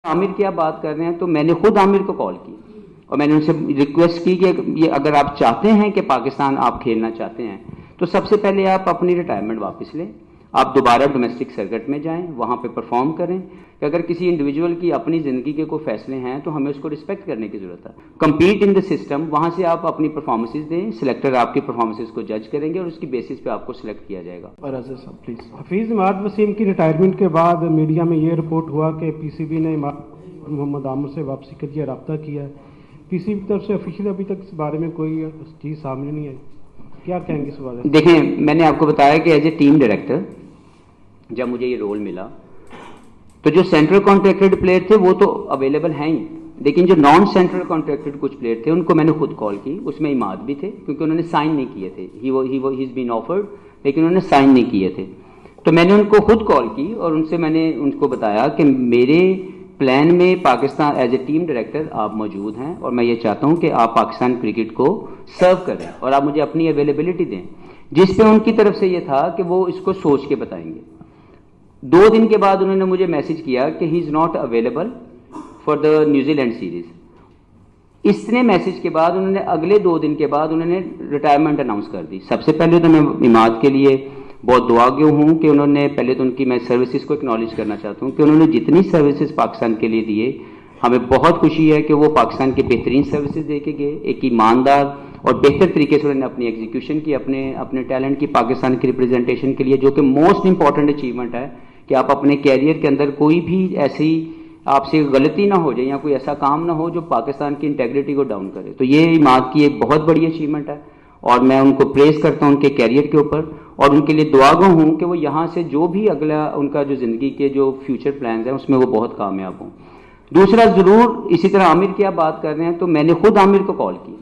आमिर की आप बात कर रहे हैं तो मैंने खुद आमिर को कॉल की और मैंने उनसे रिक्वेस्ट की कि ये अगर आप चाहते हैं कि पाकिस्तान आप खेलना चाहते हैं तो सबसे पहले आप अपनी रिटायरमेंट वापस लें, आप दोबारा डोमेस्टिक सर्किट में जाएं, वहां पे परफॉर्म करें। कि अगर किसी इंडिविजुअल की अपनी ज़िंदगी के कोई फैसले हैं तो हमें उसको रिस्पेक्ट करने की ज़रूरत है। कम्पीट इन द सिस्टम, वहां से आप अपनी परफॉर्मेंसेज दें, सिलेक्टर आपकी परफॉर्मेंसेज को जज करेंगे और उसकी बेसिस पे आपको सिलेक्ट किया जाएगा। हफीज़ इमाद वसीम की रिटायरमेंट के बाद मीडिया में ये रिपोर्ट हुआ कि पीसीबी ने मोहम्मद आमिर से वापसी के लिए रब्ता किया है। पीसीबी की तरफ से ऑफिशियल अभी तक इस बारे में कोई चीज़ सामने नहीं आई, क्या कहेंगे इस बारे में? देखें, मैंने आपको बताया कि एज ए टीम डायरेक्टर जब मुझे ये रोल मिला तो जो सेंट्रल कॉन्ट्रैक्टेड प्लेयर थे वो तो अवेलेबल हैं ही, लेकिन जो नॉन सेंट्रल कॉन्ट्रैक्टेड कुछ प्लेयर थे उनको मैंने खुद कॉल की। उसमें इमाद भी थे क्योंकि उन्होंने साइन नहीं किए थे। ही इज बीन ऑफर्ड लेकिन उन्होंने साइन नहीं किए थे। तो मैंने उनको खुद कॉल की और उनसे मैंने उनको बताया कि मेरे प्लान में Pakistan as a team director आप मौजूद हैं और मैं ये चाहता हूं कि आप पाकिस्तान क्रिकेट को सर्व करें और आप मुझे अपनी अवेलेबिलिटी दें, जिस पे उनकी तरफ से ये था कि वो इसको सोच के बताएंगे। 2 दिन के बाद उन्होंने मुझे मैसेज किया कि he is not available for the New Zealand series. इतने मैसेज के बाद उन्होंने अगले 2 दिन के बाद उन्होंने रिटायरमेंट अनाउंस कर दी। सबसे पहले तो मैं इमाद के लिए बहुत दुआगो हूँ कि उन्होंने पहले तो उनकी मैं सर्विसेज को एक्नॉलेज करना चाहता हूँ कि उन्होंने जितनी सर्विसेज पाकिस्तान के लिए दिए, हमें बहुत खुशी है कि वो पाकिस्तान के बेहतरीन सर्विसेज दे के गए। एक ईमानदार और बेहतर तरीके से उन्होंने अपनी एग्जीक्यूशन की, अपने टैलेंट की पाकिस्तान की रिप्रेजेंटेशन के लिए, जो कि मोस्ट इंपॉर्टेंट अचीवमेंट है कि आप अपने कैरियर के अंदर कोई भी ऐसी आपसे गलती ना हो जाए या कोई ऐसा काम ना हो जो पाकिस्तान की इंटेग्रिटी को डाउन करे। तो ये इमाद की एक बहुत बड़ी अचीवमेंट है और मैं उनको प्रेज करता हूं उनके कैरियर के ऊपर और उनके लिए दुआगो हूं कि वो यहाँ से जो भी अगला उनका जो जिंदगी के जो फ्यूचर प्लान्स हैं उसमें वो बहुत कामयाब हों। दूसरा, जरूर इसी तरह आमिर की आप बात कर रहे हैं तो मैंने खुद आमिर को कॉल की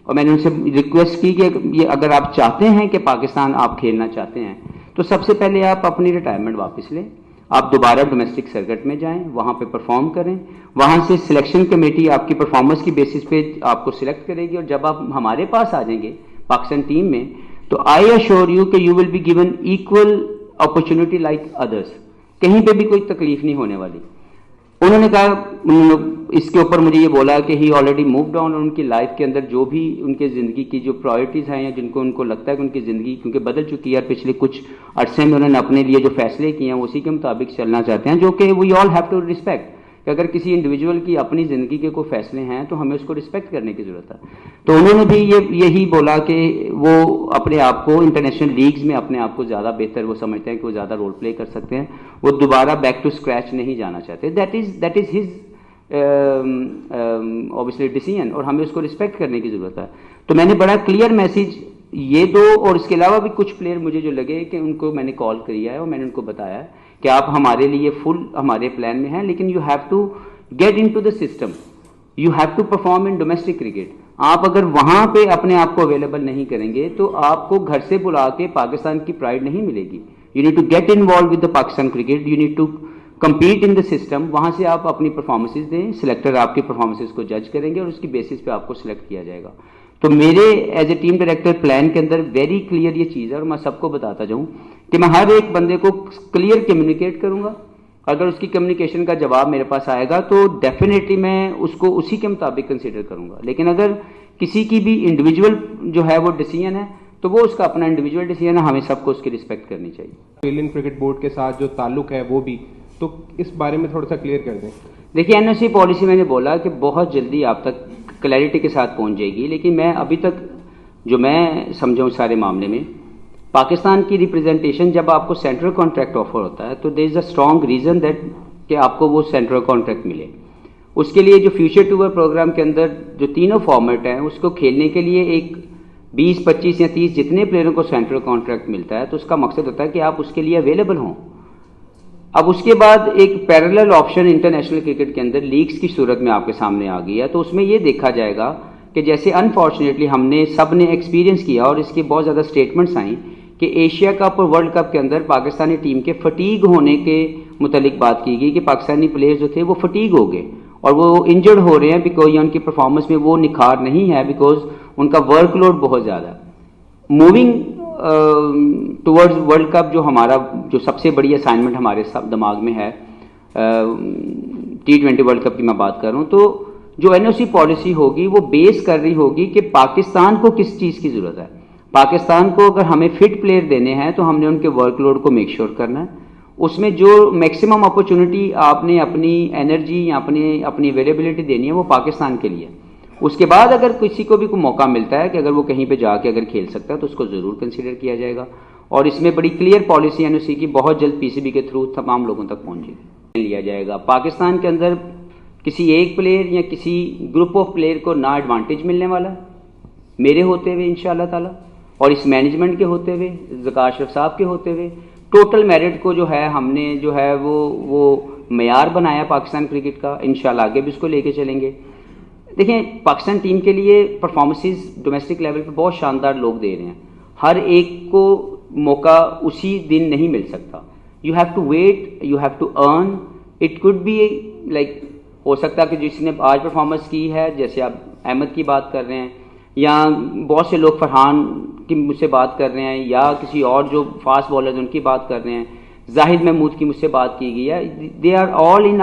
और मैंने उनसे रिक्वेस्ट की कि ये अगर आप चाहते हैं कि पाकिस्तान आप खेलना चाहते हैं तो सबसे पहले आप अपनी रिटायरमेंट वापस लें, आप दोबारा डोमेस्टिक सर्किट में जाएं, वहां पे परफॉर्म करें, वहां से सिलेक्शन कमेटी आपकी परफॉर्मेंस की बेसिस पे आपको सिलेक्ट करेगी और जब आप हमारे पास आ जाएंगे पाकिस्तान टीम में तो आई अश्योर यू कि you will be given equal opportunity like others. कहीं पे भी कोई तकलीफ नहीं होने वाली। उन्होंने कहा, इसके ऊपर मुझे ये बोला कि ही ऑलरेडी मूव्ड ऑन और उनकी लाइफ के अंदर जो भी उनके ज़िंदगी की जो प्रायोरिटीज़ हैं या जिनको उनको लगता है कि उनकी ज़िंदगी क्योंकि बदल चुकी है, पिछले कुछ अरसे में उन्होंने अपने लिए जो फैसले किए हैं उसी के मुताबिक चलना चाहते हैं, जो कि we all have to respect. कि अगर किसी इंडिविजुअल की अपनी ज़िंदगी के कोई फैसले हैं तो हमें उसको रिस्पेक्ट करने की ज़रूरत है। तो उन्होंने भी यही बोला कि वो अपने आप को इंटरनेशनल लीग्स में अपने आप को ज़्यादा बेहतर वो समझते हैं कि वो ज़्यादा रोल प्ले कर सकते हैं, वो दोबारा बैक टू स्क्रैच नहीं जाना चाहते। That is his obviously decision और हमें उसको रिस्पेक्ट करने की ज़रूरत है। तो मैंने बड़ा क्लियर मैसेज ये दो और इसके अलावा भी कुछ प्लेयर मुझे जो लगे कि उनको मैंने कॉल किया है और मैंने उनको बताया है कि आप हमारे लिए फुल हमारे प्लान में हैं, लेकिन you have to get into the system, you have to perform in domestic cricket. आप अगर वहां पे अपने आप को अवेलेबल नहीं करेंगे तो आपको घर से बुला के पाकिस्तान की प्राइड नहीं मिलेगी। You need to get involve with the Pakistan cricket, you need to compete in the system. वहां से आप अपनी परफॉर्मेंसेज दें, सिलेक्टर आपकी परफॉर्मेंसेज को जज करेंगे और उसकी बेसिस पे आपको सिलेक्ट किया जाएगा। तो मेरे as a team director plan के अंदर वेरी क्लियर ये चीज़ है और मैं सबको बताता जाऊं कि मैं हर एक बंदे को क्लियर कम्युनिकेट करूंगा। अगर उसकी कम्युनिकेशन का जवाब मेरे पास आएगा तो डेफिनेटली मैं उसको उसी के मुताबिक कंसीडर करूंगा। लेकिन अगर किसी की भी इंडिविजुअल जो है वो डिसीजन है तो वो उसका अपना इंडिविजुअल डिसीजन है, हमें सबको उसकी रिस्पेक्ट करनी चाहिए। ऑस्ट्रेलियन क्रिकेट बोर्ड के साथ जो ताल्लुक है वो भी, तो इस बारे में थोड़ा सा क्लियर कर दें। देखिए, एनओसी पॉलिसी मैंने बोला कि बहुत जल्दी आप तक क्लैरिटी के साथ पहुंच जाएगी, लेकिन मैं अभी तक जो मैं समझाऊं सारे मामले में पाकिस्तान की रिप्रेजेंटेशन जब आपको सेंट्रल कॉन्ट्रैक्ट ऑफर होता है तो there is a strong reason that कि आपको वो सेंट्रल कॉन्ट्रैक्ट मिले। उसके लिए जो फ्यूचर टूर प्रोग्राम के अंदर जो तीनों फॉर्मेट हैं उसको खेलने के लिए एक 20, 25 या 30 जितने प्लेयरों को सेंट्रल कॉन्ट्रैक्ट मिलता है तो उसका मकसद होता है कि आप उसके लिए अवेलेबल हों। अब उसके बाद एक पैरेलल ऑप्शन इंटरनेशनल क्रिकेट के अंदर लीग्स की सूरत में आपके सामने आ गई है। तो उसमें ये देखा जाएगा कि जैसे अनफॉर्चुनेटली हमने सब ने एक्सपीरियंस किया और इसकी बहुत ज़्यादा स्टेटमेंट्स आई कि एशिया कप और वर्ल्ड कप के अंदर पाकिस्तानी टीम के फटीग होने के मुतालिक बात की गई कि पाकिस्तानी प्लेयर्स जो थे वो फटीग हो गए और वो इंजर्ड हो रहे हैं बिकॉज या उनकी परफॉर्मेंस में वो निखार नहीं है बिकॉज उनका वर्कलोड बहुत ज़्यादा है। मूविंग टुवर्ड्स वर्ल्ड कप जो हमारा जो सबसे बड़ी असाइनमेंट हमारे सब दिमाग में है T20 वर्ल्ड कप की मैं बात कर रहा हूँ, तो जो एनओसी पॉलिसी होगी वो बेस कर रही होगी कि पाकिस्तान को किस चीज़ की ज़रूरत है। पाकिस्तान को अगर हमें फिट प्लेयर देने हैं तो हमने उनके वर्कलोड को मेक श्योर करना है। उसमें जो मैक्सिमम अपॉर्चुनिटी आपने अपनी एनर्जी या अपनी अवेलेबिलिटी देनी है वो पाकिस्तान के लिए। उसके बाद अगर किसी को भी कोई मौका मिलता है कि अगर वो कहीं पे जाके अगर खेल सकता है तो उसको ज़रूर कंसीडर किया जाएगा। और इसमें बड़ी क्लियर पॉलिसी एनओसी की बहुत जल्द पीसीबी के थ्रू तमाम लोगों तक पहुँचेगी, लिया जाएगा। पाकिस्तान के अंदर किसी एक प्लेयर या किसी ग्रुप ऑफ प्लेयर को ना एडवांटेज मिलने वाला है मेरे होते हुए इंशाअल्लाह ताला, और इस मैनेजमेंट के होते हुए, ज़कार अशरफ साहब के होते हुए। टोटल मेरिट को जो है हमने जो है वो मेयार बनाया पाकिस्तान क्रिकेट का, इंशाअल्लाह आगे भी उसको लेके चलेंगे। देखें, पाकिस्तान टीम के लिए परफॉर्मेंसेस डोमेस्टिक लेवल पे बहुत शानदार लोग दे रहे हैं। हर एक को मौका उसी दिन नहीं मिल सकता। You have to wait, you have to earn. It could be like, हो सकता है कि जिसने आज परफॉर्मेंस की है, जैसे आप अहमद की बात कर रहे हैं या बहुत से लोग फरहान की मुझसे बात कर रहे हैं या किसी और जो फास्ट बॉलर उनकी बात कर रहे हैं, जाहिद महमूद की मुझसे बात की गई है। They are all in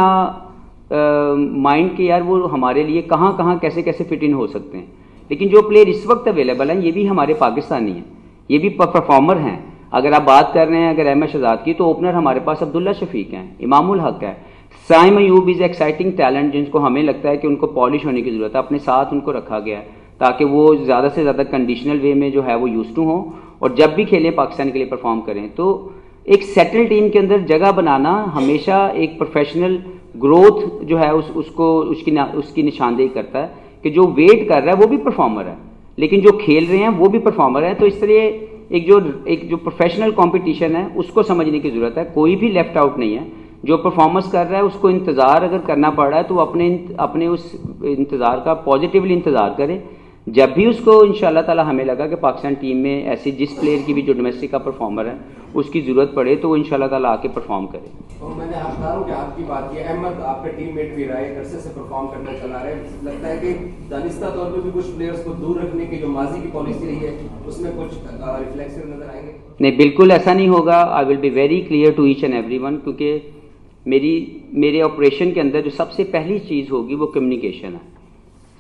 mind के यार वो हमारे लिए कहाँ कहाँ कैसे कैसे फिट इन हो सकते हैं। लेकिन जो प्लेयर इस वक्त अवेलेबल हैं ये भी हमारे पाकिस्तानी हैं, ये भी परफॉर्मर हैं। अगर आप बात कर रहे हैं अगर अहमद शहजाद की, तो ओपनर हमारे पास अब्दुल्ला शफीक हैं, इमामुल हक है, Saim Ayub is exciting talent जिनको हमें लगता है कि उनको पॉलिश होने की ज़रूरत है। अपने साथ उनको रखा गया है ताकि वो ज़्यादा से ज़्यादा कंडीशनल वे में जो है वो यूज टू हों और जब भी खेलें पाकिस्तान के लिए परफॉर्म करें। तो एक सेटल टीम के अंदर जगह बनाना हमेशा एक प्रोफेशनल ग्रोथ जो है उसकी निशानदेही करता है कि जो वेट कर रहा है वो भी परफॉर्मर है, लेकिन जो खेल रहे हैं वो भी परफॉर्मर है। तो इस तरह एक जो प्रोफेशनल कॉम्पिटिशन है उसको समझने की ज़रूरत है। कोई भी लेफ्ट आउट नहीं है। जो परफॉर्मेंस कर रहा है उसको इंतज़ार अगर करना पड़ रहा है तो वो अपने उस इंतज़ार का पॉजिटिवली इंतज़ार करे। जब भी उसको इंशाअल्लाह ताला हमें लगा कि पाकिस्तान टीम में ऐसी जिस प्लेयर की भी जो डोमेस्टिक का परफॉर्मर है उसकी ज़रूरत पड़े तो वो इंशाअल्लाह ताला आके परफॉर्म करे। और मैंने आपकी बात की, अहमद आपका टीममेट भी रहा है, अरसे से परफॉर्म करना चला रहा है। लगता है कि दानिस्ता तौर पे भी कुछ प्लेयर्स को दूर रखने की जो माजी की पॉलिसी रही है उसमें कुछ रिफ्लेक्शन नजर आएंगे? नहीं, बिल्कुल ऐसा नहीं होगा। I will be very clear to each and everyone, क्योंकि मेरे ऑपरेशन के अंदर जो सबसे पहली चीज़ होगी वो कम्युनिकेशन है।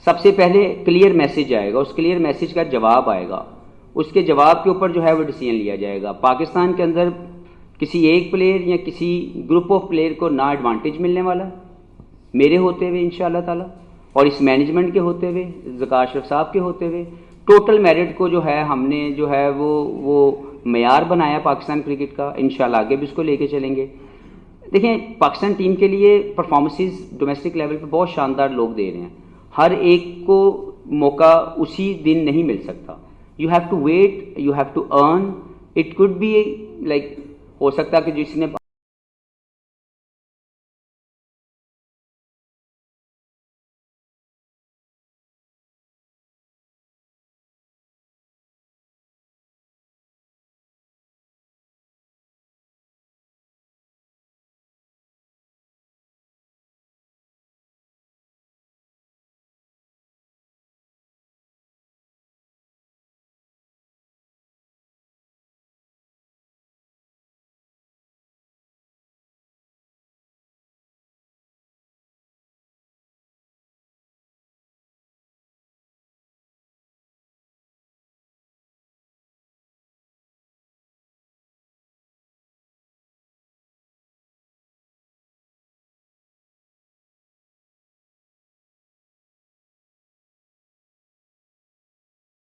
सबसे पहले क्लियर मैसेज आएगा, उस क्लियर मैसेज का जवाब आएगा, उसके जवाब के ऊपर जो है वो डिसीजन लिया जाएगा। पाकिस्तान के अंदर किसी एक प्लेयर या किसी ग्रुप ऑफ प्लेयर को ना एडवांटेज मिलने वाला मेरे होते हुए इंशाअल्लाह ताला, और इस मैनेजमेंट के होते हुए, ज़कार अशरफ साहब के होते हुए। टोटल मेरिट को जो है हमने जो है वो मेयार बनाया पाकिस्तान क्रिकेट का, इंशाअल्लाह आगे भी उसको लेके चलेंगे। देखें, पाकिस्तान टीम के लिए परफॉर्मेंसेस डोमेस्टिक लेवल पे बहुत शानदार लोग दे रहे हैं। हर एक को मौका उसी दिन नहीं मिल सकता। You have to wait, you have to earn. It could be like, हो सकता है कि जिसने